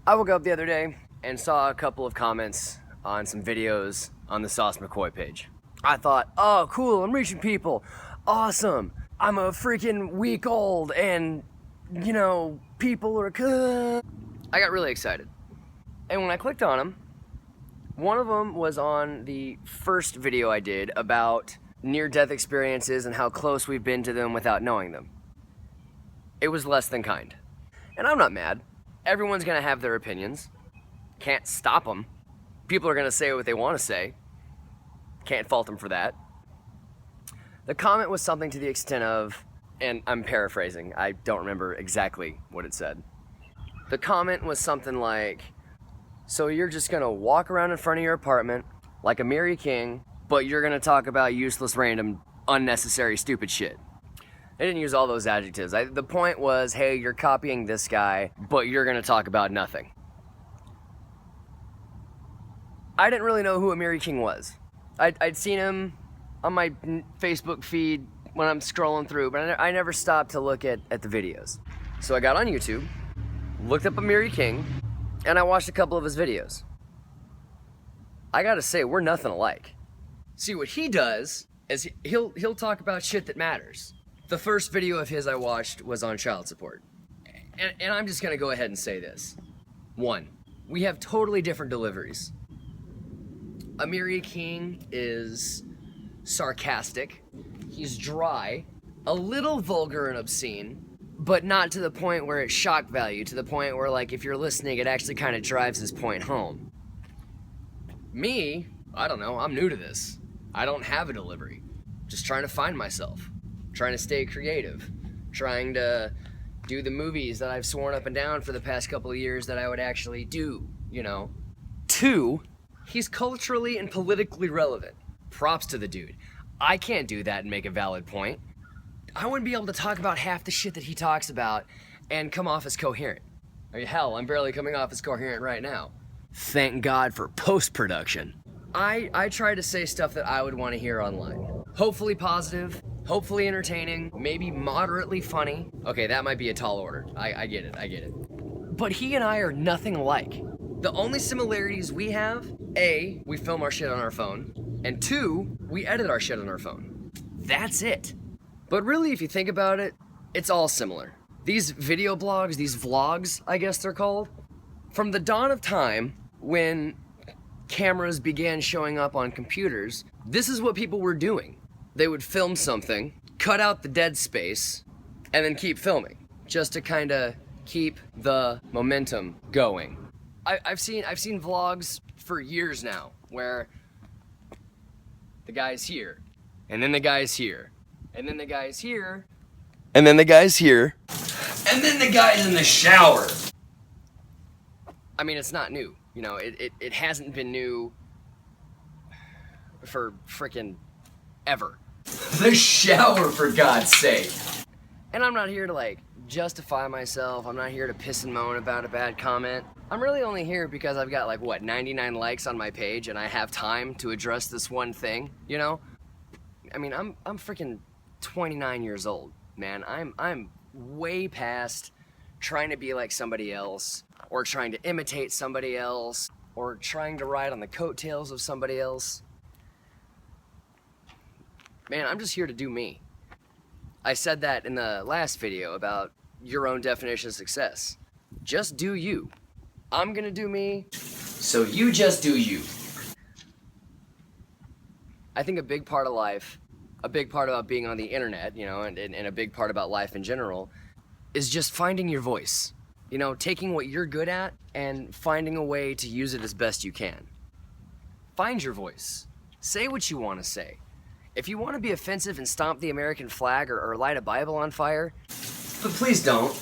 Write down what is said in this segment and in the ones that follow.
I woke up the other day and saw a couple of comments on some videos on the Sauce McCoy page. I thought, oh, cool, I'm reaching people. Awesome. I'm a freaking week old and, people are good. I got really excited. And when I clicked on them, one of them was on the first video I did about near-death experiences and how close we've been to them without knowing them. It was less than kind. And I'm not mad. Everyone's gonna have their opinions. Can't stop them. People are gonna say what they want to say. Can't fault them for that. The comment was something to the extent of, and I'm paraphrasing, I don't remember exactly what it said. The comment was something like, so you're just gonna walk around in front of your apartment like a Mary King, but you're gonna talk about useless, random, unnecessary, stupid shit. I didn't use all those adjectives. The point was, hey, you're copying this guy, but you're gonna talk about nothing. I didn't really know who Amiri King was. I'd seen him on my Facebook feed when I'm scrolling through, but I never stopped to look at the videos. So I got on YouTube, looked up Amiri King, and I watched a couple of his videos. I gotta say, we're nothing alike. See, what he does is he'll talk about shit that matters. The first video of his I watched was on child support. And I'm just gonna go ahead and say this. One, we have totally different deliveries. Amiri King is sarcastic, he's dry, a little vulgar and obscene, but not to the point where it's shock value, to the point where, like, if you're listening, it actually kind of drives his point home. Me, I don't know, I'm new to this. I don't have a delivery. Just trying to find myself. Trying to stay creative. Trying to do the movies that I've sworn up and down for the past couple of years that I would actually do, Two, he's culturally and politically relevant. Props to the dude. I can't do that and make a valid point. I wouldn't be able to talk about half the shit that he talks about and come off as coherent. I mean, hell, I'm barely coming off as coherent right now. Thank God for post-production. I try to say stuff that I would want to hear online. Hopefully positive, hopefully entertaining, maybe moderately funny. Okay, that might be a tall order. I get it. But he and I are nothing alike. The only similarities we have, A, we film our shit on our phone, and two, we edit our shit on our phone. That's it. But really, if you think about it, it's all similar. These video blogs, these vlogs, I guess they're called, from the dawn of time, when cameras began showing up on computers, this is what people were doing. They would film something, cut out the dead space, and then keep filming, just to kind of keep the momentum going. I've seen vlogs for years now, where the guy's here, and then the guy's here, and then the guy's here, and then the guy's here, and then the guy's in the shower. I mean, it's not new. It hasn't been new for frickin' ever. The shower, for God's sake. And I'm not here to, justify myself. I'm not here to piss and moan about a bad comment. I'm really only here because I've got, 99 likes on my page and I have time to address this one thing, I mean, I'm freaking 29 years old, man. I'm way past trying to be like somebody else, or trying to imitate somebody else, or trying to ride on the coattails of somebody else. Man, I'm just here to do me. I said that in the last video about your own definition of success. Just do you. I'm gonna do me, so you just do you. I think a big part of life, a big part about being on the internet, and a big part about life in general, is just finding your voice. Taking what you're good at and finding a way to use it as best you can. Find your voice. Say what you want to say. If you want to be offensive and stomp the American flag or light a Bible on fire, but please don't,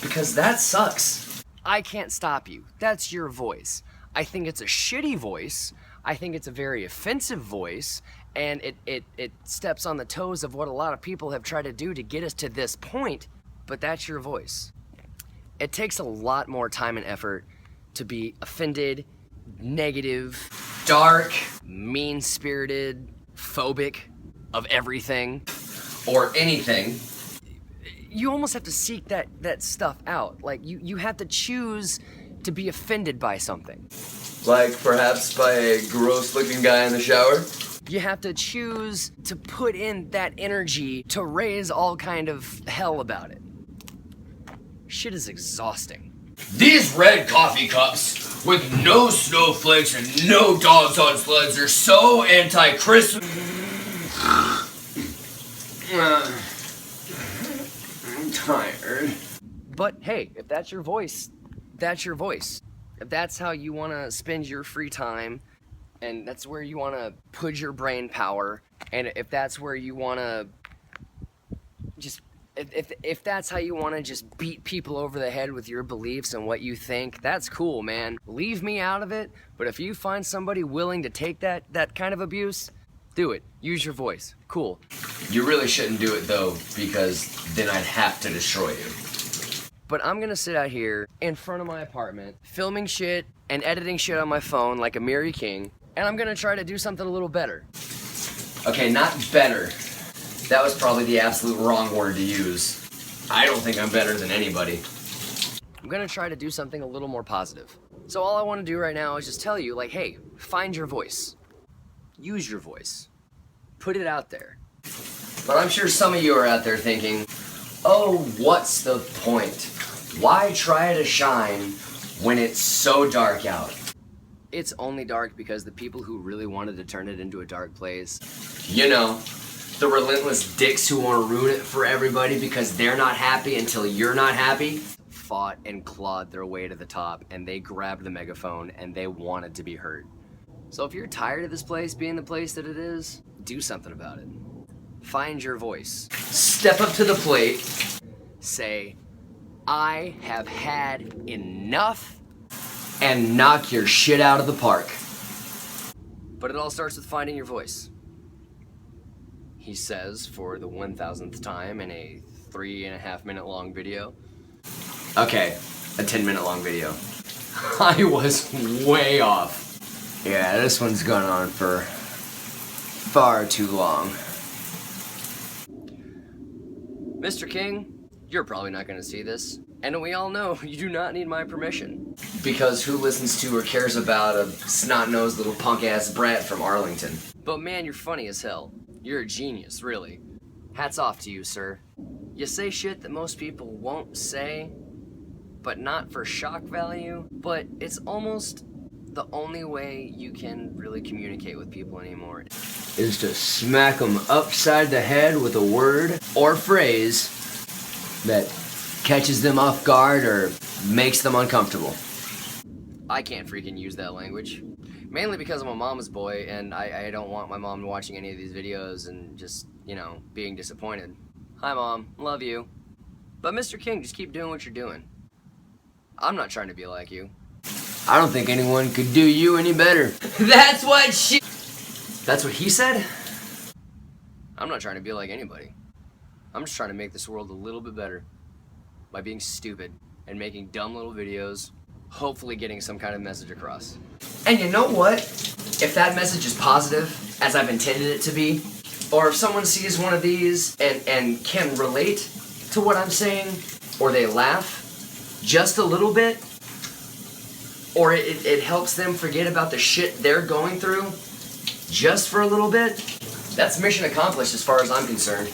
because that sucks. I can't stop you. That's your voice. I think it's a shitty voice. I think it's a very offensive voice, and it steps on the toes of what a lot of people have tried to do to get us to this point, but that's your voice. It takes a lot more time and effort to be offended, negative, dark, mean-spirited, phobic of everything or anything. You almost have to seek that stuff out. You have to choose to be offended by something. Like perhaps by a gross-looking guy in the shower? You have to choose to put in that energy to raise all kind of hell about it. Shit is exhausting. These red coffee cups with no snowflakes and no dogs on sleds are so anti-Christmas. I'm tired. But hey, if that's your voice, that's your voice. If that's how you want to spend your free time, and that's where you want to put your brain power, and if that's where you want to just, if that's how you want to just beat people over the head with your beliefs and what you think, that's cool, man. Leave me out of it, but if you find somebody willing to take that kind of abuse, do it. Use your voice. Cool. You really shouldn't do it though, because then I'd have to destroy you. But I'm gonna sit out here in front of my apartment, filming shit and editing shit on my phone like Amiri King, and I'm gonna try to do something a little better. Okay, not better. That was probably the absolute wrong word to use. I don't think I'm better than anybody. I'm gonna try to do something a little more positive. So all I wanna do right now is just tell you, like, hey, find your voice. Use your voice. Put it out there. But I'm sure some of you are out there thinking, oh, what's the point? Why try to shine when it's so dark out? It's only dark because the people who really wanted to turn it into a dark place, you know, the relentless dicks who want to ruin it for everybody because they're not happy until you're not happy, fought and clawed their way to the top, and they grabbed the megaphone and they wanted to be heard. So if you're tired of this place being the place that it is, do something about it. Find your voice. Step up to the plate. Say, I have had enough. And knock your shit out of the park. But it all starts with finding your voice. He says for the 1000th time in a 3.5 minute long video. Okay, a 10-minute long video. I was way off. Yeah, this one's gone on for far too long. Mr. King, you're probably not gonna see this. And we all know you do not need my permission. Because who listens to or cares about a snot-nosed little punk-ass brat from Arlington? But man, you're funny as hell. You're a genius, really. Hats off to you, sir. You say shit that most people won't say, but not for shock value, but it's almost the only way you can really communicate with people anymore. Is to smack them upside the head with a word or phrase that catches them off guard or makes them uncomfortable. I can't freaking use that language. Mainly because I'm a mama's boy and I don't want my mom watching any of these videos and just, you know, being disappointed. Hi Mom, love you. But Mr. King, just keep doing what you're doing. I'm not trying to be like you. I don't think anyone could do you any better. That's what he said? I'm not trying to be like anybody. I'm just trying to make this world a little bit better. By being stupid and making dumb little videos, hopefully getting some kind of message across. And you know what? If that message is positive, as I've intended it to be, or if someone sees one of these and can relate to what I'm saying, or they laugh just a little bit, or it helps them forget about the shit they're going through just for a little bit, that's mission accomplished as far as I'm concerned.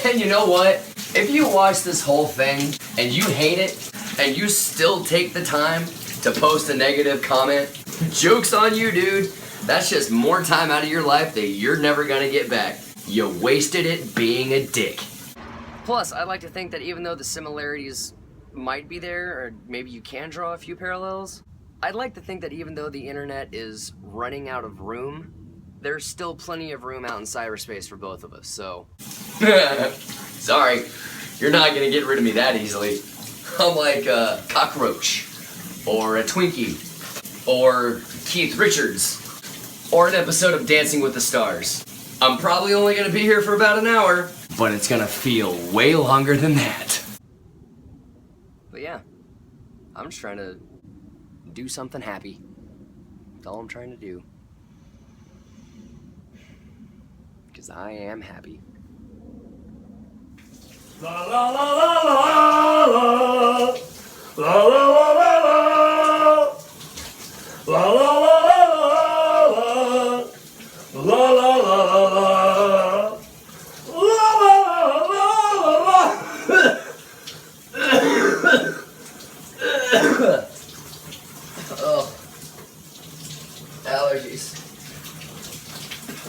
And you know what? If you watch this whole thing and you hate it and you still take the time to post a negative comment, joke's on you, dude. That's just more time out of your life that you're never gonna get back. You wasted it being a dick. Plus, I like to think that even though the similarities might be there, or maybe you can draw a few parallels, I'd like to think that even though the internet is running out of room, there's still plenty of room out in cyberspace for both of us, so... Sorry, you're not gonna get rid of me that easily. I'm like a cockroach, or a Twinkie, or Keith Richards, or an episode of Dancing with the Stars. I'm probably only gonna be here for about an hour, but it's gonna feel way longer than that. But yeah, I'm just trying to do something happy. That's all I'm trying to do. Because I am happy. La la la la la la la la la la la la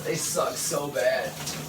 They suck so bad.